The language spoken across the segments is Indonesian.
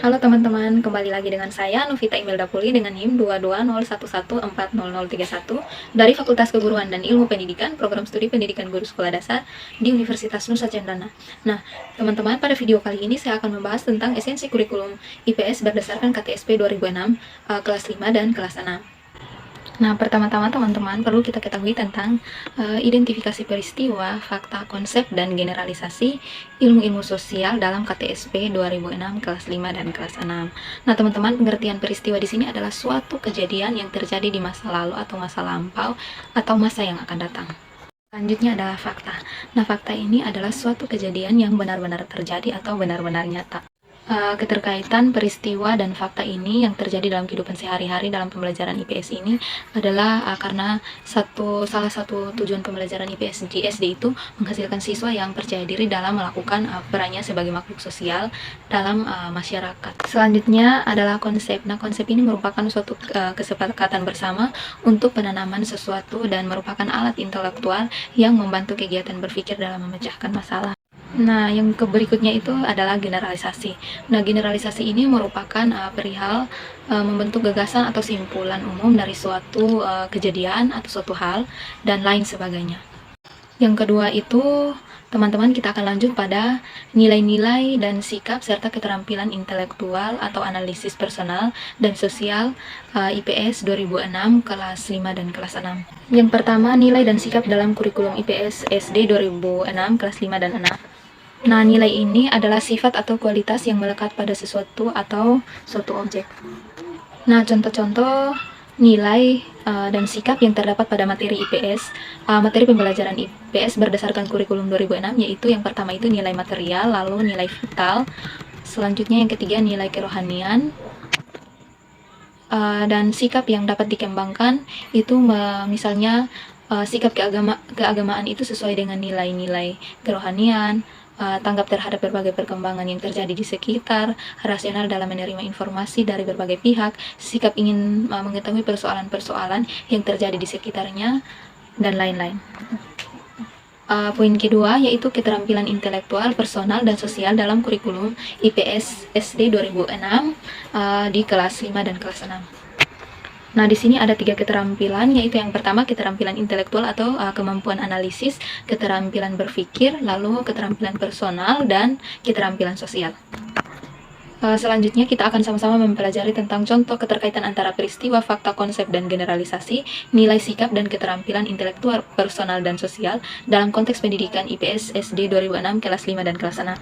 Halo teman-teman, kembali lagi dengan saya Novita Imelda Puli dengan NIM 220114031 dari Fakultas Keguruan dan Ilmu Pendidikan, Program Studi Pendidikan Guru Sekolah Dasar di Universitas Nusa Cendana. Nah, teman-teman, pada video kali ini saya akan membahas tentang esensi kurikulum IPS berdasarkan KTSP 2006, kelas 5 dan kelas 6. Nah, pertama-tama teman-teman perlu kita ketahui tentang identifikasi peristiwa, fakta, konsep, dan generalisasi ilmu-ilmu sosial dalam KTSP 2006 kelas 5 dan kelas 6. Nah, teman-teman, pengertian peristiwa di sini adalah suatu kejadian yang terjadi di masa lalu atau masa lampau atau masa yang akan datang. Selanjutnya adalah fakta. Nah, fakta ini adalah suatu kejadian yang benar-benar terjadi atau benar-benar nyata. Keterkaitan peristiwa dan fakta ini yang terjadi dalam kehidupan sehari-hari dalam pembelajaran IPS ini adalah karena salah satu tujuan pembelajaran IPS di SD itu menghasilkan siswa yang percaya diri dalam melakukan perannya sebagai makhluk sosial dalam masyarakat. Selanjutnya adalah konsep. Nah, konsep ini merupakan suatu kesepakatan bersama untuk penanaman sesuatu dan merupakan alat intelektual yang membantu kegiatan berpikir dalam memecahkan masalah. Nah, yang berikutnya itu adalah generalisasi. Nah, generalisasi ini merupakan perihal membentuk gagasan atau simpulan umum dari suatu kejadian atau suatu hal dan lain sebagainya. Yang kedua itu, teman-teman, kita akan lanjut pada nilai-nilai dan sikap serta keterampilan intelektual atau analisis personal dan sosial IPS 2006 kelas 5 dan kelas 6. Yang pertama, nilai dan sikap dalam kurikulum IPS SD 2006 kelas 5 dan 6. Nah, nilai ini adalah sifat atau kualitas yang melekat pada sesuatu atau suatu objek. Nah, contoh-contoh nilai dan sikap yang terdapat pada materi IPS, materi pembelajaran IPS berdasarkan kurikulum 2006, yaitu yang pertama itu nilai material, lalu nilai vital, selanjutnya yang ketiga nilai kerohanian, dan sikap yang dapat dikembangkan itu misalnya sikap keagamaan itu sesuai dengan nilai-nilai kerohanian, tanggap terhadap berbagai perkembangan yang terjadi di sekitar, rasional dalam menerima informasi dari berbagai pihak, sikap ingin mengetahui persoalan-persoalan yang terjadi di sekitarnya, dan lain-lain. Poin kedua yaitu keterampilan intelektual, personal, dan sosial dalam kurikulum IPS SD 2006 di kelas 5 dan kelas 6. Nah, di sini ada 3 keterampilan, yaitu yang pertama keterampilan intelektual atau kemampuan analisis, keterampilan berpikir, lalu keterampilan personal, dan keterampilan sosial. Selanjutnya kita akan sama-sama mempelajari tentang contoh keterkaitan antara peristiwa, fakta, konsep, dan generalisasi, nilai sikap dan keterampilan intelektual, personal, dan sosial dalam konteks pendidikan IPS SD 2006 kelas 5 dan kelas 6.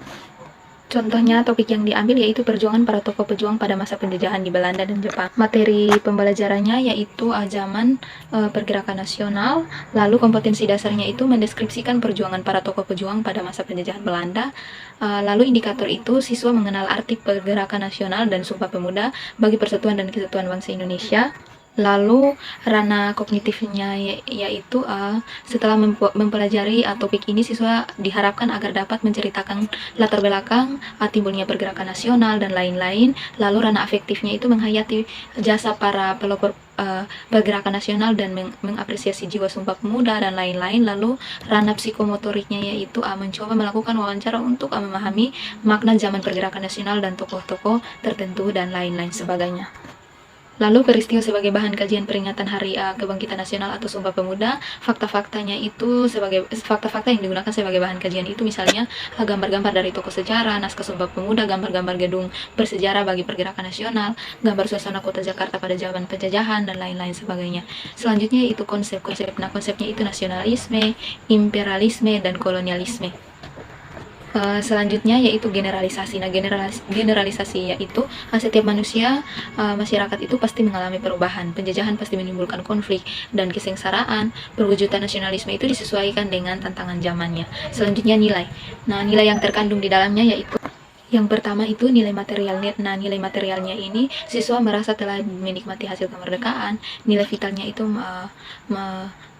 Contohnya, topik yang diambil yaitu perjuangan para tokoh pejuang pada masa penjajahan di Belanda dan Jepang. Materi pembelajarannya yaitu zaman pergerakan nasional, lalu kompetensi dasarnya itu mendeskripsikan perjuangan para tokoh pejuang pada masa penjajahan Belanda. Lalu indikator itu siswa mengenal arti pergerakan nasional dan Sumpah Pemuda bagi Persatuan dan Kesatuan Bangsa Indonesia. Lalu ranah kognitifnya yaitu setelah mempelajari topik ini, siswa diharapkan agar dapat menceritakan latar belakang timbulnya pergerakan nasional dan lain-lain. Lalu ranah afektifnya itu menghayati jasa para pelopor pergerakan nasional dan mengapresiasi jiwa Sumpah Pemuda dan lain-lain. Lalu ranah psikomotoriknya yaitu mencoba melakukan wawancara untuk memahami makna zaman pergerakan nasional dan tokoh-tokoh tertentu dan lain-lain sebagainya. Lalu peristiwa sebagai bahan kajian peringatan Hari Kebangkitan Nasional atau Sumpah Pemuda, fakta-faktanya itu sebagai fakta-fakta yang digunakan sebagai bahan kajian itu misalnya gambar-gambar dari tokoh sejarah, naskah Sumpah Pemuda, gambar-gambar gedung bersejarah bagi pergerakan nasional, gambar suasana kota Jakarta pada zaman penjajahan, dan lain-lain sebagainya. Selanjutnya itu konsep-konsep. Nah, konsepnya itu nasionalisme, imperialisme, dan kolonialisme. Selanjutnya yaitu generalisasi. Nah, generalisasi yaitu setiap manusia, masyarakat itu pasti mengalami perubahan. Penjajahan pasti menimbulkan konflik dan kesengsaraan. Perwujudan nasionalisme itu disesuaikan dengan tantangan zamannya. Selanjutnya nilai. Nah, nilai yang terkandung di dalamnya yaitu yang pertama itu nilai materialnya. Nah, nilai materialnya ini siswa merasa telah menikmati hasil kemerdekaan. Nilai vitalnya itu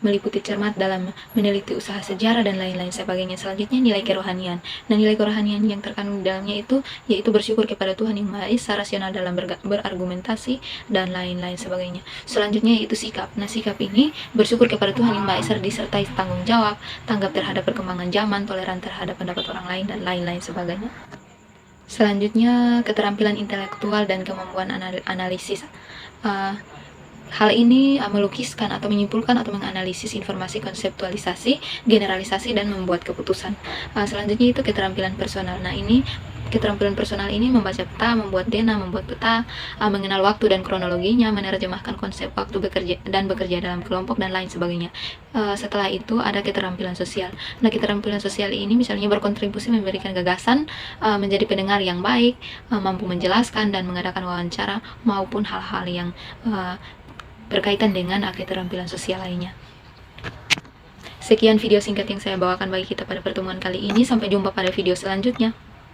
meliputi cermat dalam meneliti usaha sejarah dan lain-lain sebagainya. Selanjutnya nilai kerohanian. Nah, nilai kerohanian yang terkandung di dalamnya itu yaitu bersyukur kepada Tuhan Yang Maha Esa, rasional dalam berargumentasi, dan lain-lain sebagainya. Selanjutnya yaitu sikap. Nah, sikap ini bersyukur kepada Tuhan Yang Maha Esa disertai tanggung jawab, tanggap terhadap perkembangan zaman, toleran terhadap pendapat orang lain, dan lain-lain sebagainya. Selanjutnya, keterampilan intelektual dan kemampuan analisis. Hal ini melukiskan atau menyimpulkan atau menganalisis informasi, konseptualisasi, generalisasi, dan membuat keputusan. Selanjutnya itu keterampilan personal. Nah, ini keterampilan personal ini membaca peta, membuat dena, membuat peta, mengenal waktu dan kronologinya, menerjemahkan konsep waktu bekerja dalam kelompok, dan lain sebagainya. Setelah itu ada keterampilan sosial. Nah, keterampilan sosial ini misalnya berkontribusi memberikan gagasan, menjadi pendengar yang baik, mampu menjelaskan dan mengadakan wawancara, maupun hal-hal yang berkaitan dengan keterampilan sosial lainnya. Sekian video singkat yang saya bawakan bagi kita pada pertemuan kali ini. Sampai jumpa pada video selanjutnya.